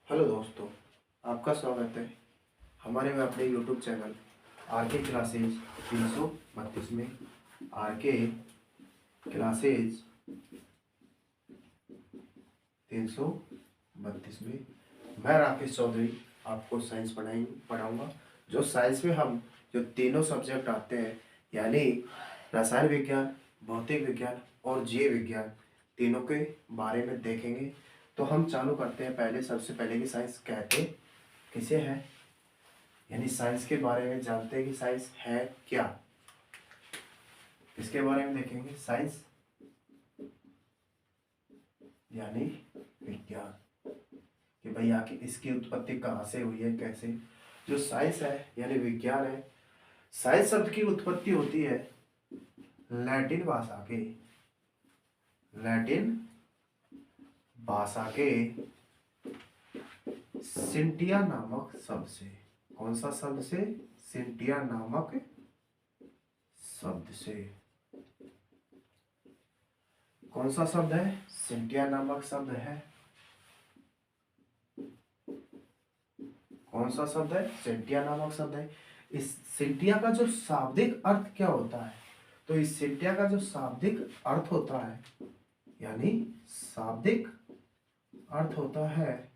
Hello दोस्तों, आपका स्वागत है हमारे में अपने यूट्यूब चैनल आर के क्लासेज 332 में। आर के क्लासेज 332 में मैं राकेश चौधरी आपको साइंस पढ़ाऊंगा। जो साइंस में हम जो तीनों सब्जेक्ट आते हैं, यानी रसायन विज्ञान, भौतिक विज्ञान और जीव विज्ञान, तीनों के बारे में देखेंगे। तो हम चालू करते हैं। सबसे पहले की साइंस कहते किसे है, यानी साइंस के बारे में जानते हैं कि साइंस है क्या। इसके बारे में देखेंगे। साइंस यानी विज्ञान, कि भाई आखिर इसकी उत्पत्ति कहाँ से हुई है, कैसे। जो साइंस है यानी विज्ञान है, साइंस शब्द की उत्पत्ति होती है लैटिन भाषा के सिंटिया नामक शब्द से। कौन सा शब्द से? सिंटिया नामक शब्द से। कौन सा शब्द है? सिंटिया नामक शब्द है। कौन सा शब्द है? सिंटिया नामक शब्द है। इस सिंटिया का जो शाब्दिक अर्थ क्या होता है? तो इस सिंटिया का जो शाब्दिक अर्थ होता है, यानी शाब्दिक अर्थ होता है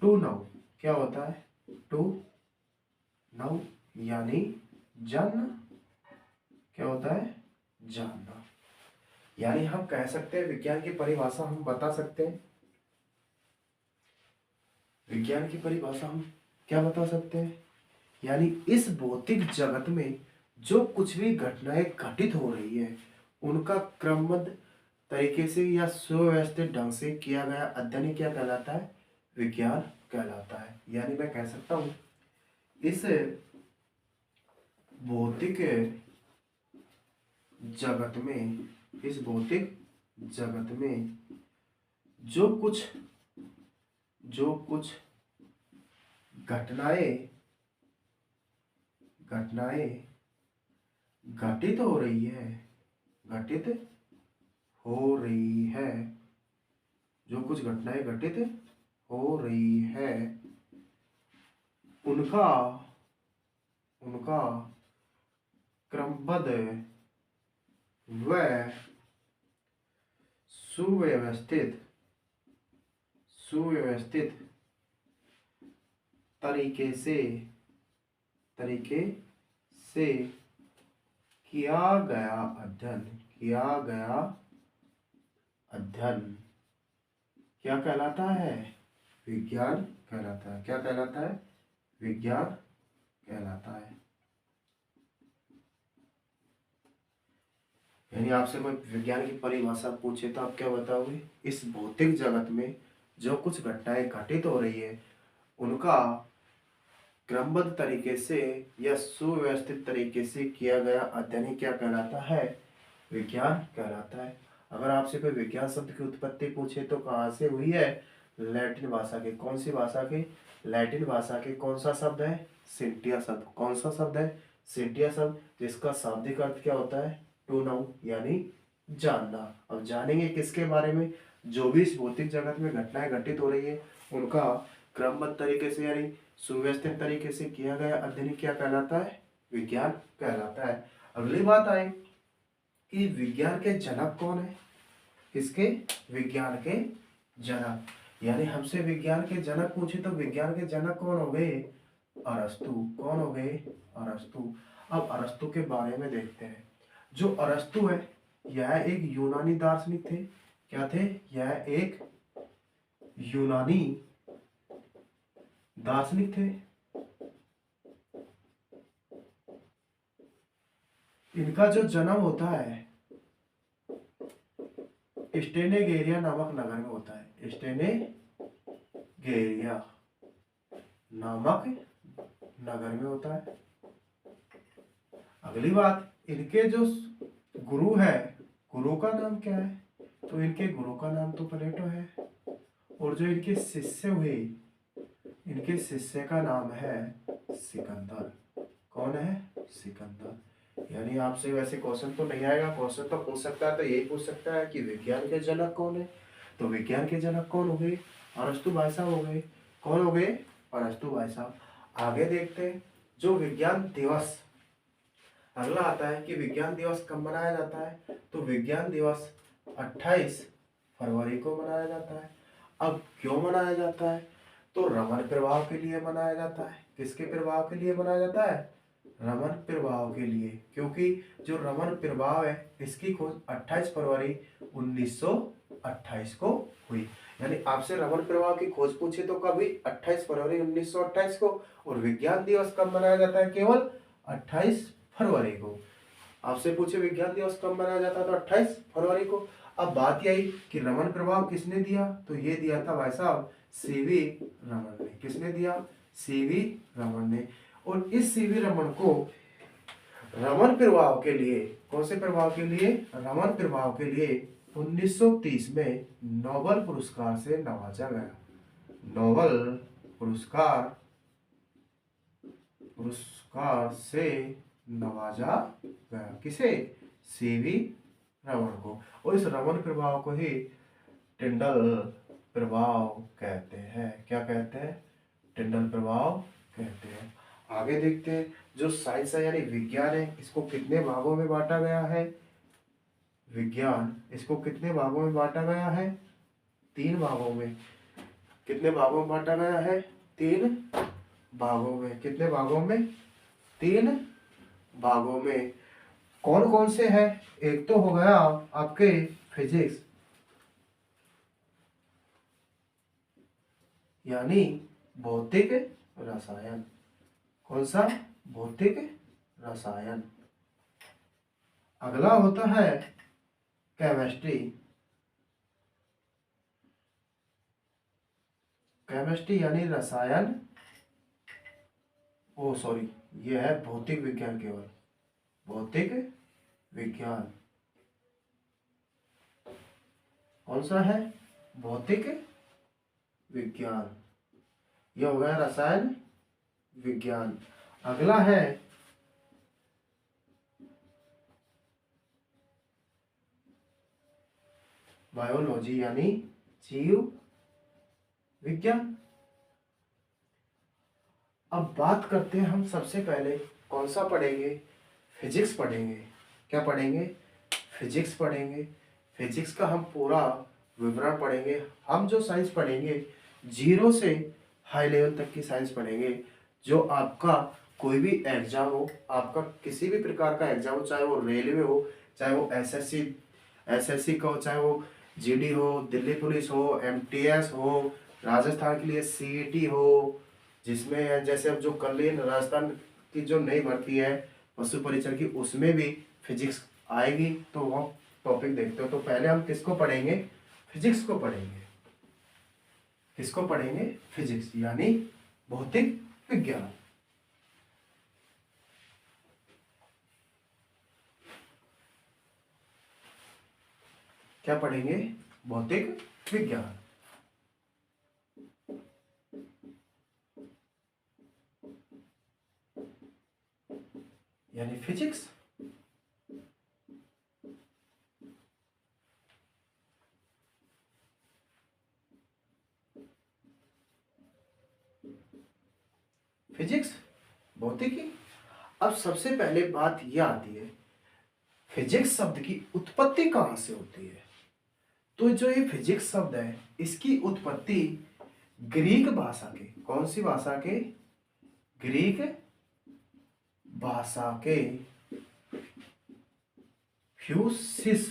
टू नाउ। क्या होता है? टू नाउ यानी जानना। क्या होता है? जानना। यानी हम कह सकते हैं, विज्ञान की परिभाषा हम बता सकते हैं। विज्ञान की परिभाषा हम क्या बता सकते हैं? यानी इस भौतिक जगत में जो कुछ भी घटनाएं घटित हो रही है, उनका क्रमबद्ध तरीके से या सुव्यवस्थित ढंग से किया गया अध्ययन क्या कहलाता है? विज्ञान कहलाता है। यानी मैं कह सकता हूं, इस भौतिक जगत में जो कुछ घटनाएं घटित हो रही है, जो कुछ घटनाएं घटित हो रही है, उनका क्रमबद्ध व सुव्यवस्थित तरीके से किया गया अध्ययन क्या कहलाता है? विज्ञान कहलाता है। क्या कहलाता है? विज्ञान कहलाता है। यानी आपसे कोई विज्ञान की परिभाषा पूछे तो आप क्या बताओगे? इस भौतिक जगत में जो कुछ घटनाएं घटित हो रही है, उनका क्रमबद्ध तरीके से या सुव्यवस्थित तरीके से किया गया अध्ययन क्या कहलाता है? विज्ञान कहलाता है। अगर आपसे कोई विज्ञान शब्द की उत्पत्ति पूछे तो कहाँ से हुई है? लैटिन भाषा के। कौन सी भाषा के? लैटिन भाषा के। कौन सा शब्द है? सिंटिया शब्द। कौन सा शब्द है? सिंटिया शब्द, जिसका शाब्दिक अर्थ क्या होता है? टू नाउ यानी जानना। अब जानेंगे किसके बारे में? जो भी इस भौतिक जगत में घटनाएं घटित हो रही है, उनका क्रमबद्ध तरीके से यानी सुव्यवस्थित तरीके से किया गया अध्ययन क्या कहलाता है? विज्ञान कहलाता है। अगली बात आए कि विज्ञान के जनक कौन है? किसके? विज्ञान के जनक। यानी हमसे विज्ञान के जनक पूछे तो विज्ञान के जनक कौन हो गए? अरस्तु। कौन हो गए? अरस्तु। अब अरस्तु के बारे में देखते हैं। जो अरस्तु है, यह एक यूनानी दार्शनिक थे। क्या थे? यह एक यूनानी दार्शनिक थे। इनका जो जन्म होता है स्टेनेगेरिया नामक नगर में होता है। स्टेनेगेरिया नामक नगर में होता है। अगली बात, इनके जो गुरु है, गुरु का नाम क्या है? तो इनके गुरु का नाम तो प्लेटो है। और जो इनके शिष्य हुए, इनके शिष्य का नाम है सिकंदर। कौन है? सिकंदर। यानी आपसे वैसे क्वेश्चन तो नहीं आएगा, क्वेश्चन तो पूछ सकता है, तो यही पूछ सकता है कि विज्ञान के जनक कौन है। तो विज्ञान के जनक कौन हो गए? अरस्तु भाई साहब हो गए। कौन हो गए? अरस्तु भाई साहब। आगे देखते हैं जो विज्ञान दिवस, अगला आता है कि विज्ञान दिवस कब मनाया जाता है। तो विज्ञान दिवस 28 फरवरी को मनाया जाता है। अब क्यों मनाया जाता है? तो रमन प्रभाव के लिए मनाया जाता है। किसके प्रभाव के लिए मनाया जाता है? रमन प्रभाव के लिए, क्योंकि जो रमन प्रभाव है इसकी खोज 28 फरवरी 1928 को हुई। यानी आपसे रमन प्रभाव की खोज पूछे तो कभी 28 फरवरी 1928 को, और विज्ञान दिवस कब मनाया जाता है? केवल 28 फरवरी को। आपसे पूछे विज्ञान दिवस कब मनाया जाता है तो 28 फरवरी को। अब बात यही कि रमन प्रभाव किसने दिया? तो ये दिया था भाई साहब सीवी रमन ने। किसने दिया? सीवी रमन ने। और इस सीवी रमन को रमन प्रभाव के लिए, कौन से प्रभाव के लिए? रमन प्रभाव के लिए 1930 में नोबेल पुरस्कार से नवाजा गया। नोबेल पुरस्कार पुरस्कार से नवाजा गया। किसे? सीवी रमन को। और इस रमन प्रभाव को ही टिंडल प्रभाव कहते हैं। क्या कहते हैं? टिंडल प्रभाव कहते हैं। आगे देखते हैं जो साइंस है यानी विज्ञान है, इसको कितने भागों में बांटा गया है? विज्ञान, इसको कितने भागों में बांटा गया है? 3 भागों में। कितने भागों में बांटा गया है? 3 भागों में। कितने भागों में? 3 भागों में। कौन कौन से हैं? एक तो हो गया आपके फिजिक्स, यानी भौतिक रसायन। कौन सा? भौतिक रसायन। अगला होता है केमिस्ट्री। केमिस्ट्री यानी रसायन, ओ सॉरी, ये है भौतिक विज्ञान, केवल भौतिक विज्ञान। कौन सा है? भौतिक विज्ञान। ये हो गया रसायन विज्ञान। अगला है बायोलॉजी यानी जीव विज्ञान। अब बात करते हैं हम सबसे पहले कौन सा पढ़ेंगे? फिजिक्स पढ़ेंगे। क्या पढ़ेंगे? फिजिक्स पढ़ेंगे। फिजिक्स का हम पूरा विवरण पढ़ेंगे। हम जो साइंस पढ़ेंगे 0 से हाई लेवल तक की साइंस पढ़ेंगे। जो आपका कोई भी एग्जाम हो, आपका किसी भी प्रकार का एग्जाम हो, चाहे वो रेलवे हो, चाहे वो एसएससी का हो, चाहे वो जीडी हो, दिल्ली पुलिस हो, एमटीएस हो, राजस्थान के लिए सीईटी हो, जिसमें जैसे अब जो कर लिए राजस्थान की जो नई भर्ती है पशु परीक्षण की, उसमें भी फिजिक्स आएगी। तो वो टॉपिक देखते हो। तो पहले हम किसको पढ़ेंगे? फिजिक्स को पढ़ेंगे। किसको पढ़ेंगे? फिजिक्स यानी भौतिक विज्ञान। क्या पढ़ेंगे? भौतिक विज्ञान यानी फिजिक्स। फिजिक्स, भौतिकी। अब सबसे पहले बात यह आती है फिजिक्स शब्द की उत्पत्ति कहां से होती है? तो जो ये फिजिक्स शब्द है इसकी उत्पत्ति ग्रीक भाषा के, कौन सी भाषा के? ग्रीक भाषा के फ्यूसिस।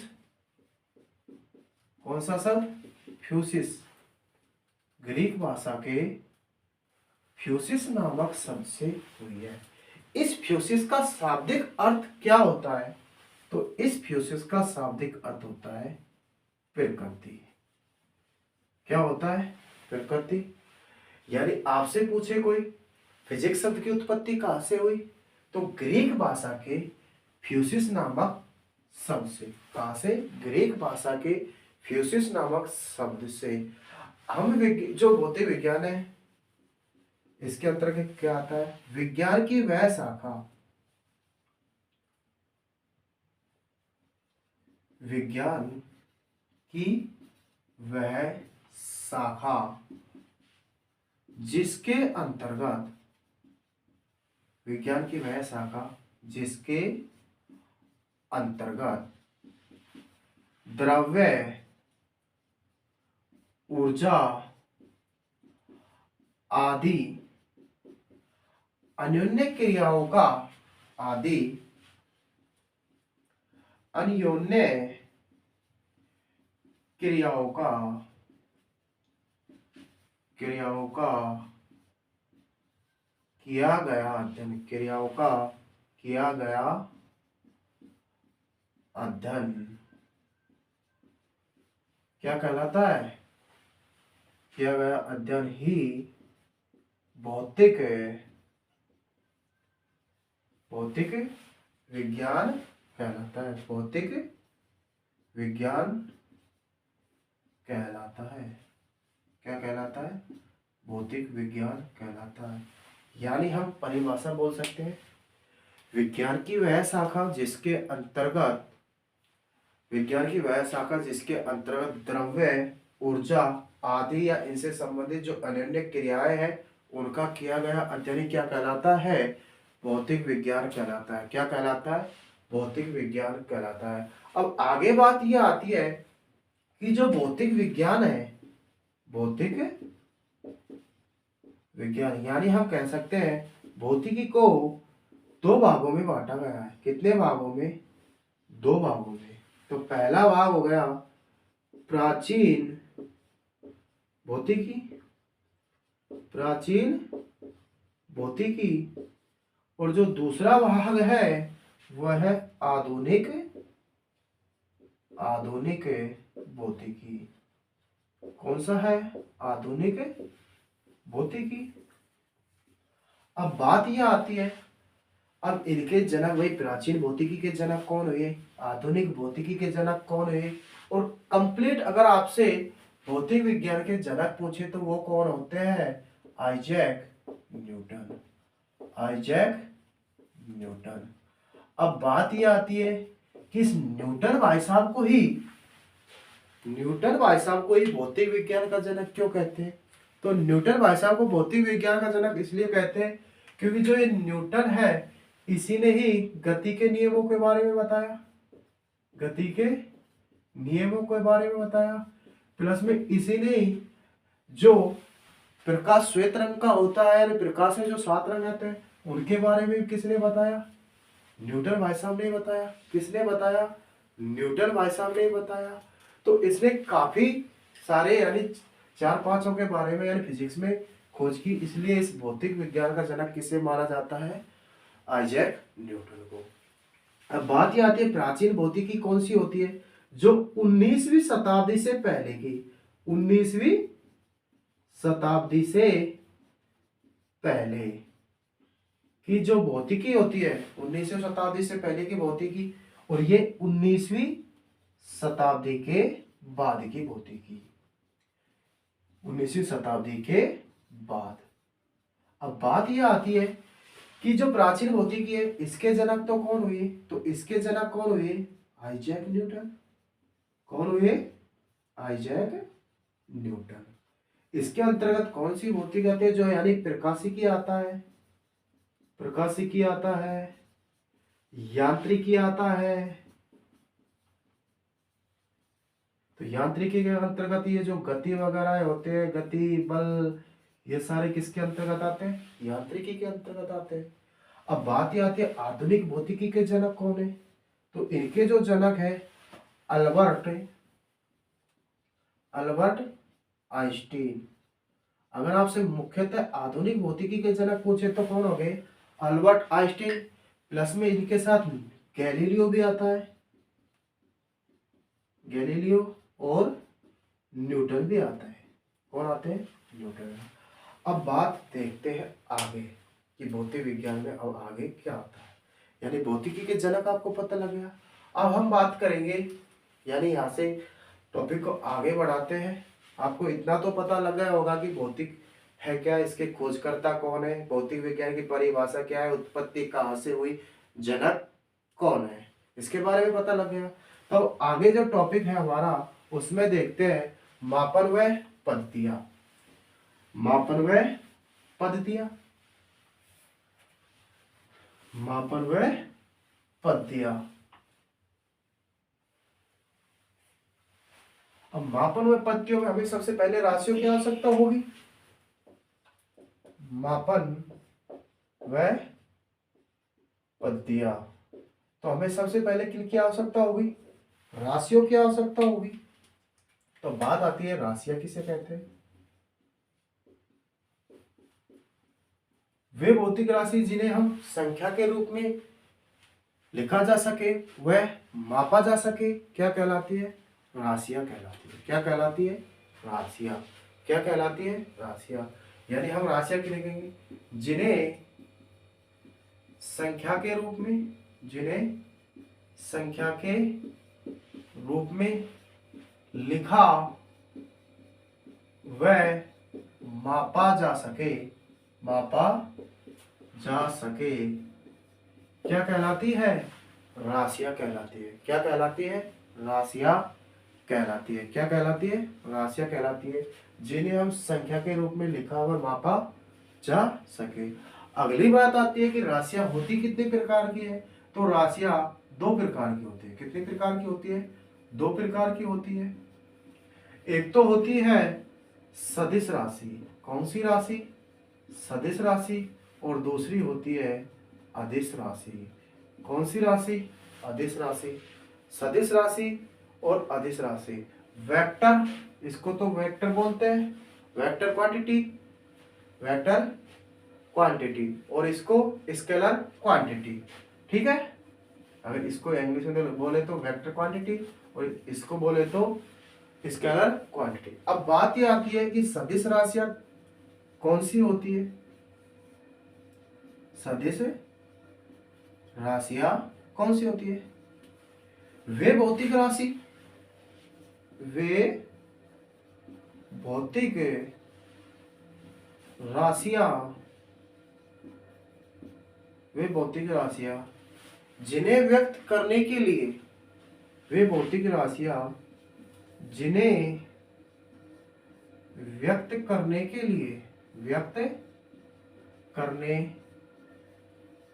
कौन सा शब्द? फ्यूसिस। ग्रीक भाषा के फ्यूसिस नामक शब्द से हुई है। इस फ्यूसिस का शाब्दिक अर्थ क्या होता है? तो इस फ्यूसिस का शाब्दिक अर्थ होता है प्रकृति। क्या होता है? प्रकृति। यानी आपसे पूछे कोई फिजिक्स शब्द की उत्पत्ति कहां से हुई, तो ग्रीक भाषा के फ्यूसिस नामक शब्द से। कहां से? ग्रीक भाषा के फ्यूसिस नामक शब्द से। हम जो भौतिक विज्ञान है इसके अंतर्गत क्या आता है? विज्ञान की वह शाखा, विज्ञान की वह शाखा जिसके अंतर्गत, विज्ञान की वह शाखा जिसके अंतर्गत द्रव्य, ऊर्जा आदि अन्योन्य क्रियाओं का अन्योन्य क्रियाओं का किया गया अध्ययन, क्रियाओं का किया गया अध्ययन क्या कहलाता है? किया गया अध्ययन ही भौतिक विज्ञान कहलाता है। भौतिक विज्ञान कहलाता है। क्या कहलाता है? भौतिक विज्ञान कहलाता है। यानी हम परिभाषा बोल सकते हैं, विज्ञान की वह शाखा जिसके अंतर्गत द्रव्य, ऊर्जा आदि या इनसे संबंधित जो अन्य क्रियाएं हैं उनका किया गया अध्ययन क्या कहलाता है? भौतिक विज्ञान कहलाता है। क्या कहलाता है? भौतिक विज्ञान कहलाता है। अब आगे बात यह आती है कि जो भौतिक विज्ञान है, भौतिक विज्ञान यानी हम कह सकते हैं भौतिकी को दो भागों में बांटा गया है। कितने भागों में? दो भागों में। तो पहला भाग हो गया प्राचीन भौतिकी, और जो दूसरा भाग है वह है आधुनिक भौतिकी। कौन सा है? आधुनिक भौतिकी। अब बात यह आती है, अब इनके जनक, वही प्राचीन भौतिकी के जनक कौन हुए, आधुनिक भौतिकी के जनक कौन हुए, और कंप्लीट अगर आपसे भौतिक विज्ञान के जनक पूछे तो वो कौन होते हैं? Isaac Newton. अब बात यह आती है कि इस न्यूटन भाई साहब को ही भौतिक विज्ञान का जनक क्यों कहते हैं? तो न्यूटन भाई साहब को भौतिक विज्ञान का जनक इसलिए कहते हैं क्योंकि जो ये न्यूटन है इसी ने ही गति के नियमों के बारे में बताया, प्लस में इसी ने जो प्रकाश श्वेत रंग का होता है, यानी प्रकाश में जो 7 रंग रहते हैं उनके बारे में किसने बताया? न्यूटन भाई साहब ने बताया। किसने बताया? न्यूटन भाई साहब ने बताया। तो इसने काफी सारे यानी 4-5 के बारे में यानी फिजिक्स में खोज की, इसलिए इस भौतिक विज्ञान का जनक किसे माना जाता है? आइजैक न्यूटन को। अब बात यह आती है प्राचीन भौतिकी कौन सी होती है? जो 19वीं शताब्दी से पहले की, 19वीं शताब्दी से पहले की जो भौतिकी होती है, 19वीं शताब्दी से पहले की भौतिकी, और ये 19वीं शताब्दी के बाद की भौतिकी, 19वीं शताब्दी के बाद। अब बात यह आती है कि जो प्राचीन भौतिकी है इसके जनक तो कौन हुए? तो इसके जनक कौन हुए? Isaac Newton. कौन हुए? Isaac Newton. इसके अंतर्गत कौन सी भौतिकी आती है? जो यानी प्रकाशिकी आता है, यांत्रिकी आता है। तो यांत्रिकी के अंतर्गत ये जो गति वगैरह होते हैं, गति, बल, ये सारे किसके अंतर्गत आते हैं? यांत्रिकी के अंतर्गत आते हैं। अब बात ये आती है आधुनिक भौतिकी के जनक कौन है? तो इनके जो जनक है अल्बर्ट आइंस्टीन। अगर आपसे मुख्यतः आधुनिक भौतिकी के जनक पूछे तो कौन हो गए? अल्बर्ट आइंस्टीन, प्लस में इनके साथ गैलीलियो भी आता है, गैलीलियो, और न्यूटन भी आता है। कौन आते हैं? न्यूटन। अब बात देखते हैं आगे कि भौतिक विज्ञान में अब आगे क्या आता है। यानी भौतिकी के जनक आपको पता लग गया। अब हम बात करेंगे, यानी यहाँ से टॉपिक को आगे बढ़ाते हैं। आपको इतना तो पता लग गया होगा कि भौतिक है क्या, इसके खोजकर्ता कौन है, भौतिक विज्ञान की परिभाषा क्या है, उत्पत्ति कहाँ से हुई, जनक कौन है, इसके बारे में पता लग गया। तो आगे जो टॉपिक है हमारा उसमें देखते हैं मापन व पद्धतियां। मापन व पद्धतियां, मापन व पद्धतियां। अब मापन व पद्धतियों में हमें सबसे पहले राशियों की आवश्यकता होगी। मापन व पद्धतियां, तो हमें सबसे पहले किनकी आवश्यकता होगी? राशियों की आवश्यकता होगी। तो बात आती है राशियां किसे कहते हैं? वे भौतिक राशि जिन्हें हम संख्या के रूप में लिखा जा सके, वह मापा जा सके, क्या कहलाती है? राशियां कहलाती है। क्या कहलाती है? राशियां। क्या कहलाती है? राशियां। यानी हम राशियां की लिखेंगे जिन्हें संख्या के रूप में, जिन्हें संख्या के रूप में लिखा व मापा जा सके, मापा जा सके, क्या कहलाती है? राशियां कहलाती है। क्या कहलाती है? राशियां कहलाती है। क्या कहलाती है? राशियां कहलाती है जिन्हें हम संख्या के रूप में लिखा और मापा जा सके। अगली बात आती है कि राशियां होती कितने प्रकार की है? तो राशियां दो प्रकार की होती है। कितने प्रकार की होती है? दो प्रकार की होती है। एक तो होती है सदिश राशि। कौन सी राशि? सदिश राशि। और दूसरी होती है अदिश राशि। कौन सी राशि? अदिश राशि। सदिश राशि और अदिश राशि। वेक्टर, इसको तो वेक्टर बोलते हैं, वेक्टर क्वांटिटी, वेक्टर क्वांटिटी, और इसको स्केलर क्वांटिटी। ठीक है, अगर इसको इंग्लिश में बोले तो वेक्टर क्वांटिटी और इसको बोले तो स्केलर क्वांटिटी। अब बात ये आती है कि सदिश राशियां कौन सी होती है? सदिश राशियां कौन सी होती है? वे भौतिक राशि, वे भौतिक राशियां, वे भौतिक राशियां जिन्हें व्यक्त करने के लिए, वे भौतिक राशियां जिन्हें व्यक्त करने के लिए, व्यक्त करने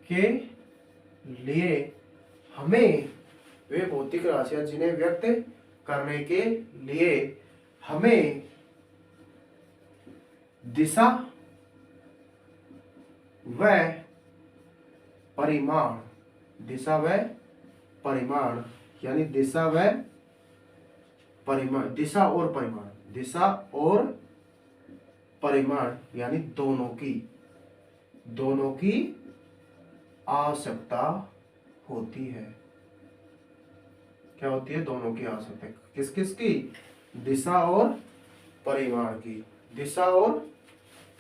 के लिए हमें, वे भौतिक राशियां जिन्हें व्यक्त करने के लिए हमें दिशा व परिमाण, दिशा व परिमाण, यानी दिशा व परिमाण, दिशा और परिमाण, दिशा और परिमाण यानी दोनों की आवश्यकता होती है। क्या होती है? दोनों की आवश्यकता। किस किस की? दिशा और परिमाण की, दिशा और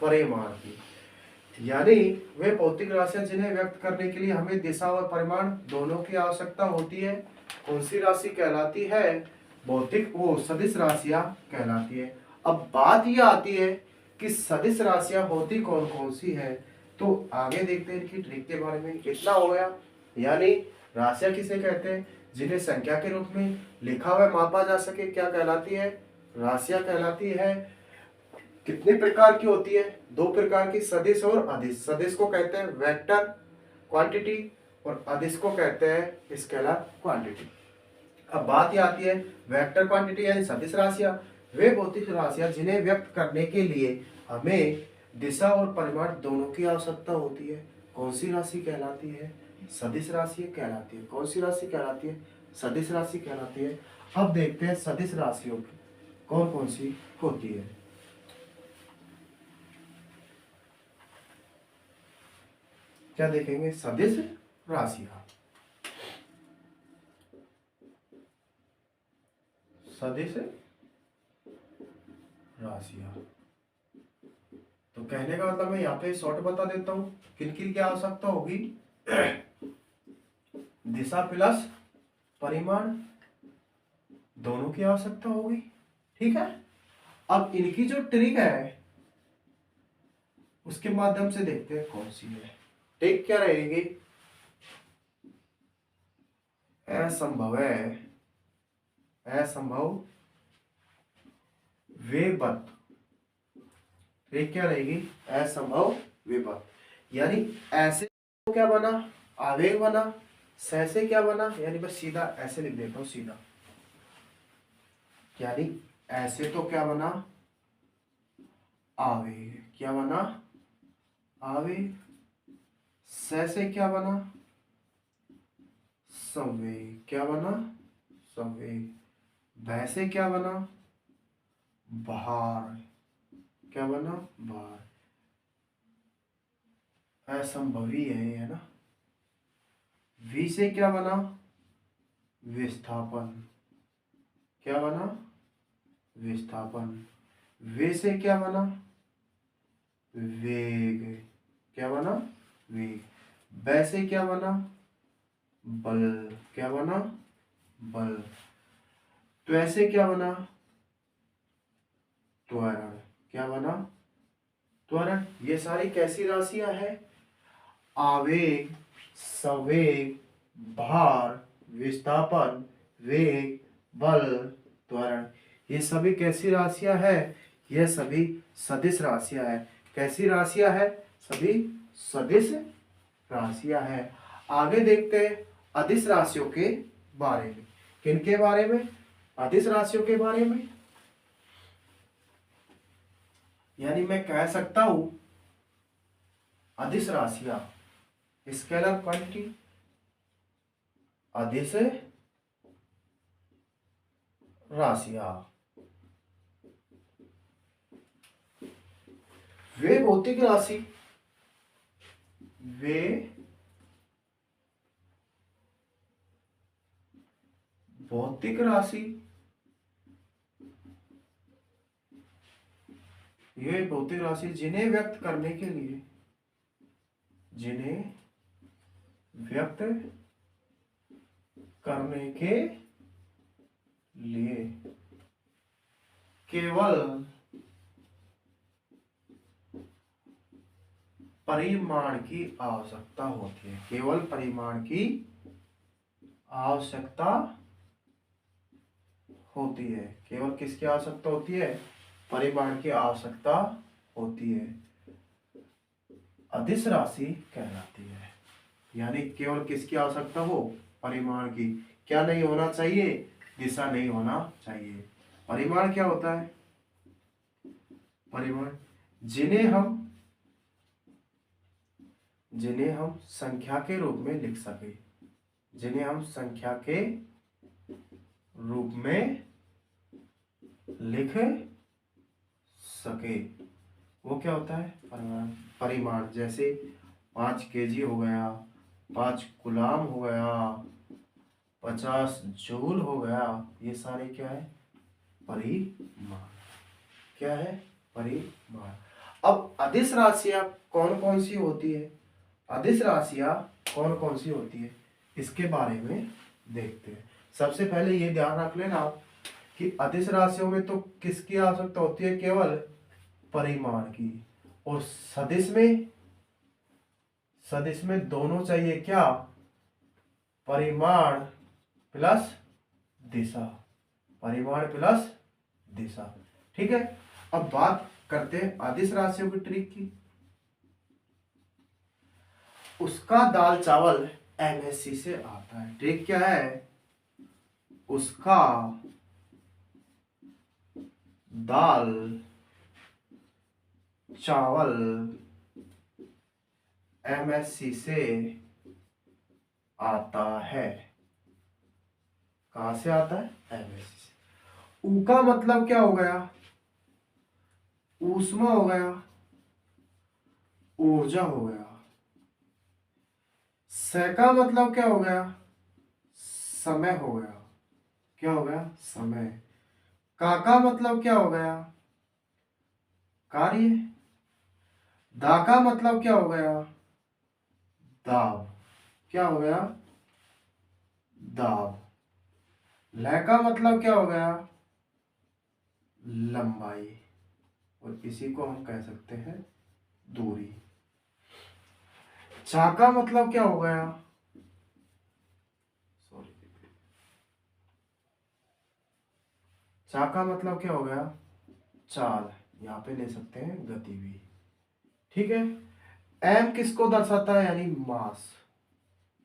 परिमाण की। यानी वे भौतिक राशियां जिन्हें व्यक्त करने के लिए हमें दिशा और परिमाण दोनों की आवश्यकता होती है। कौन सी राशि कहलाती है? भौतिक, वो सदिश राशियां कहलाती है। अब बात यह आती है कि सदिश राशियां होती कौन कौन सी है, तो आगे देखते हैं इनकी ट्रिक के बारे में। इतना हो गया। यानी राशियां किसे कहते हैं? जिन्हें संख्या के रूप में लिखा हुआ मापा जा सके, क्या कहलाती है? राशियां कहलाती है। कितने प्रकार की होती है? दो प्रकार की, सदिश और अदिश। सदिश को कहते हैं वेक्टर क्वांटिटी और अदिश को कहते हैं स्केलर क्वांटिटी। अब बात यह आती है वेक्टर क्वांटिटी यानी सदिश राशियां, वे भौतिक राशियां जिन्हें व्यक्त करने के लिए हमें दिशा और परिमाण दोनों की आवश्यकता होती है। कौन सी राशि कहलाती है? सदिश राशि कहलाती है। कौन सी राशि कहलाती है? सदिश राशि कहलाती है। अब देखते हैं सदिश राशियों की कौन कौन सी होती है। क्या देखेंगे? सदिश राशियां, सदिश राशियां। तो कहने का मतलब मैं यहाँ पे शॉर्ट बता देता हूँ किन किन की आवश्यकता होगी। दिशा प्लस परिमाण दोनों की आवश्यकता होगी। ठीक है, अब इनकी जो ट्रिक है उसके माध्यम से देखते हैं कौन सी है। ट्रिक क्या रहेगी? असंभव है, असंभव वे बत, ट्रिक क्या रहेगी, असंभव विभव। यानी ऐसे तो क्या बना, आवेग बना, स से क्या बना, यानी बस सीधा ऐसे लिख देता हूं सीधा, यानी ऐसे तो क्या बना, आवेग, क्या बना, आवेग, स से क्या बना, संवेग, क्या बना, संवेग, भ से क्या बना, भार, क्या बना, भार, असंभवी है ना। वी से क्या बना, विस्थापन, क्या बना, विस्थापन, वे से क्या बना, वेग, क्या बना, वेग, ब से क्या बना, बल, क्या बना, बल, तो ऐसे क्या बना, त्वरण, क्या बना, त्वरण। ये सारी कैसी राशियां हैं, आवेग, संवेग, भार, विस्थापन, वेग, बल, त्वरण, ये सभी कैसी राशियां हैं, यह सभी सदिश राशियां हैं। कैसी राशियां हैं, सभी सदिश राशियां हैं। आगे देखते हैं अदिश राशियों के बारे में। किनके बारे में, अदिश राशियों के बारे में। यानी मैं कह सकता हूं अदिश राशियां, स्केलर क्वांटिटी, अदिश राशियां, वे भौतिक राशि, वे भौतिक राशि, ये भौतिक राशि जिन्हें व्यक्त करने के लिए, जिन्हें व्यक्त करने के लिए केवल परिमाण की आवश्यकता होती है, केवल परिमाण की आवश्यकता होती है, केवल किसकी आवश्यकता होती है, परिमाण की आवश्यकता होती है, अदिश राशि कहलाती है। यानी केवल किसकी आवश्यकता हो, परिमाण की, क्या नहीं होना चाहिए, दिशा नहीं होना चाहिए। परिमाण क्या होता है, परिमाण जिन्हें हम संख्या के रूप में लिख सके, जिन्हें हम संख्या के रूप में लिख सके, वो क्या होता है, परिमाण। परिमाण जैसे 5 kg हो गया, 5 गुलाम हो गया, 50 जूल हो गया, ये सारे क्या है, परिमाण, क्या है, परिमाण। अब अदिश राशियां कौन कौन सी होती है, अदिश राशियां कौन कौन सी होती है, इसके बारे में देखते हैं। सबसे पहले ये ध्यान रख लेना कि अदिश राशियों में तो किसकी आवश्यकता होती है, केवल परिमाण की, और सदिश में दोनों चाहिए, क्या, परिमाण प्लस दिशा, परिमाण प्लस दिशा। ठीक है, अब बात करते हैं अदिश राशियों की ट्रिक की। उसका दाल चावल एमएससी से आता है, ट्रिक क्या है, उसका दाल चावल एमएससी से आता है, कहां से आता है, एमएससी से। ऊ का मतलब क्या हो गया, ऊष्मा हो गया, ऊर्जा हो गया। स का मतलब क्या हो गया, समय हो गया, क्या हो गया, समय। का मतलब क्या हो गया, कार्य। दा का मतलब क्या हो गया, दाब, क्या हो गया, दाब। ल का मतलब क्या हो गया, लंबाई, और इसी को हम कह सकते हैं दूरी। चा का मतलब क्या हो गया, सॉरी, चा का मतलब क्या हो गया, चाल, यहाँ पे ले सकते हैं गति भी। ठीक है, एम किसको दर्शाता है, यानी मास,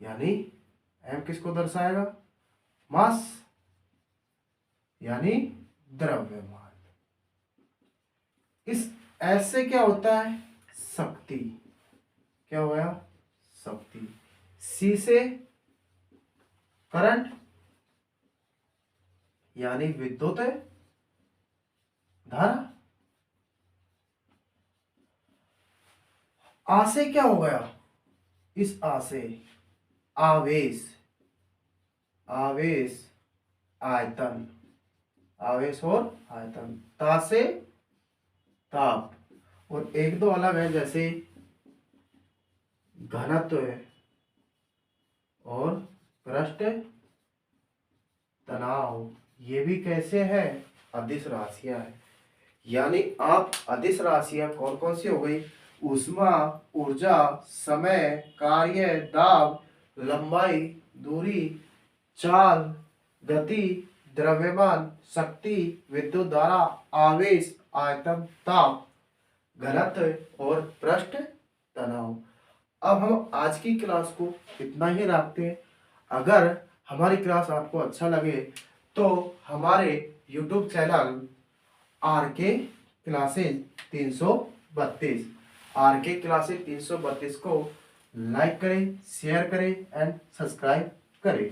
यानी एम किसको दर्शाएगा, मास यानी द्रव्यमान। इस एस से क्या होता है, शक्ति, क्या हुआ, शक्ति। सी से करंट यानी विद्युत धारा। आ से क्या हो गया, इस आ से आवेश, आवेश आयतन, आवेश और आयतन। ता से ताप, और एक दो अलग है जैसे घनत्व है और पृष्ठ तनाव, ये भी कैसे है, अदिश राशियां है। यानी आप अदिश राशियां कौन कौन सी हो गई, ऊष्मा, ऊर्जा, समय, कार्य, दाब, लंबाई, दूरी, चाल, गति, द्रव्यमान, शक्ति, विद्युत धारा, आवेश, आयतन, ताप, घनत्व और पृष्ठ तनाव। अब हम आज की क्लास को इतना ही रखते हैं। अगर हमारी क्लास आपको अच्छा लगे तो हमारे YouTube channel RK classes 332, RK classes 332 को लाइक करें, शेयर करें एंड सब्सक्राइब करें।